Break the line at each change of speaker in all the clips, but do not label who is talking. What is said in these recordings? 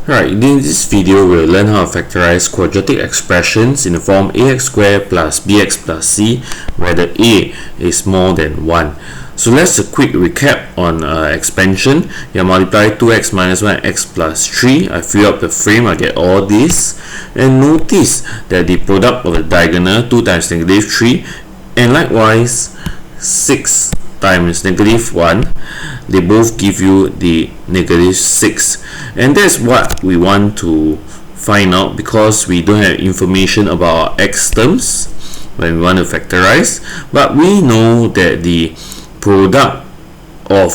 Alright, in this video we'll learn how to factorize quadratic expressions in the form ax squared plus bx plus c, where the a is more than 1. So let's a quick recap on expansion. You multiply 2x minus 1x plus 3. I fill up the frame, I get all this. And notice that the product of the diagonal 2 times negative 3 and likewise 6 times negative 1, they both give you the negative 6, and that's what we want to find out because we don't have information about our x terms when we want to factorize, but we know that the product of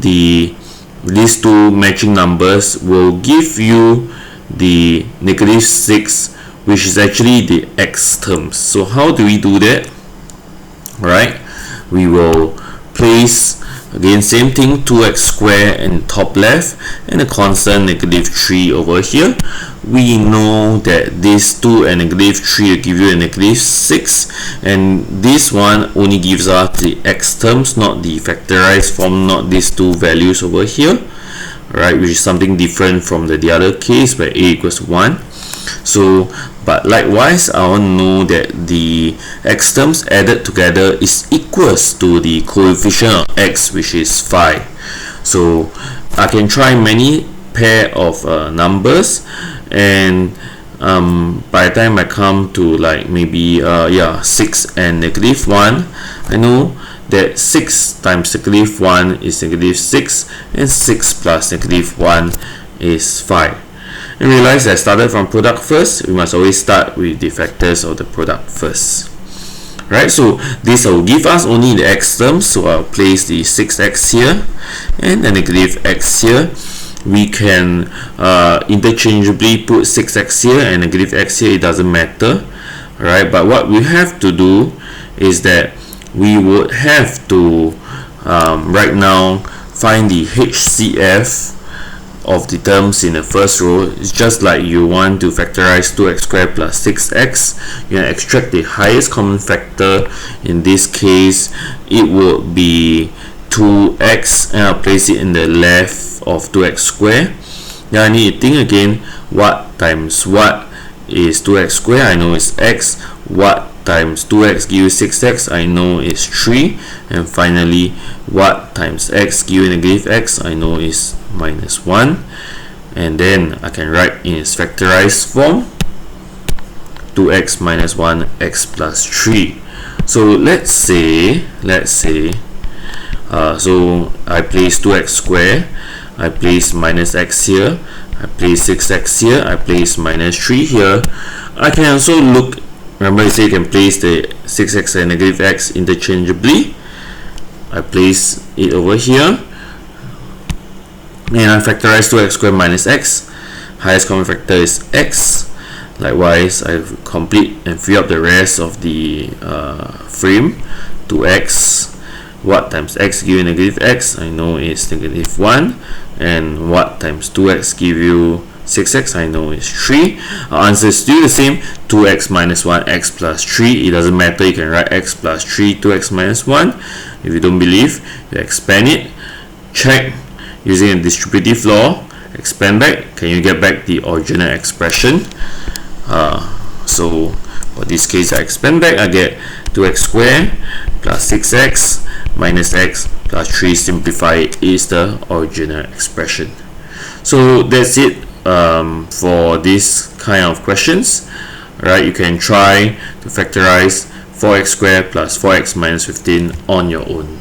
these two matching numbers will give you the negative 6, which is actually the x terms. So how do we do that? Right, we will place again same thing, 2x squared in top left and a constant negative 3 over here. We know that this 2 and negative 3 will give you a negative 6, and this one only gives us the x terms, not the factorized form, not these two values over here, right, which is something different from the other case where a equals 1. So but likewise I want to know that the x terms added together is equals to the coefficient of x, which is 5. So I can try many pair of numbers, and by the time I come to like maybe 6 and negative 1, I know that 6 times negative 1 is negative 6 and 6 plus negative 1 is 5. And realize I started from product first. We must always start with the factors of the product first. Right, so this will give us only the x terms, so I'll place the 6x here and the negative x here. We can interchangeably put 6x here and negative x here, it doesn't matter. Right, but what we have to do is that we would have to right now find the HCF of the terms in the first row. It's just like you want to factorize 2x squared plus 6x. You can extract the highest common factor. In this case it would be 2x, and I'll place it in the left of 2x squared. Now I need to think again, what times what is 2x squared? I know it's x. What times 2x gives 6x? I know is 3. And finally, what times x gives negative x? I know is minus 1. And then I can write in its factorized form, 2x minus 1 x plus 3. So let's say so I place 2x squared, I place minus x here, I place 6x here, I place minus 3 here. I can also look, remember I say you can place the 6x and negative x interchangeably. I place it over here and I factorize 2x squared minus x. Highest common factor is x. Likewise, I complete and free up the rest of the frame. 2x, what times x give you negative x? I know is negative 1. And what times 2x give you 6x? I know is 3. Our answer is still the same, 2x minus 1 x plus 3. It doesn't matter, you can write x plus 3, 2x minus 1. If you don't believe, you expand it, check using a distributive law, expand back, can you get back the original expression? So for this case I expand back, I get 2x squared plus 6x minus x plus 3 simplified is the original expression. So that's it for this kind of questions. Right, you can try to factorize 4x squared plus 4x minus 15 on your own.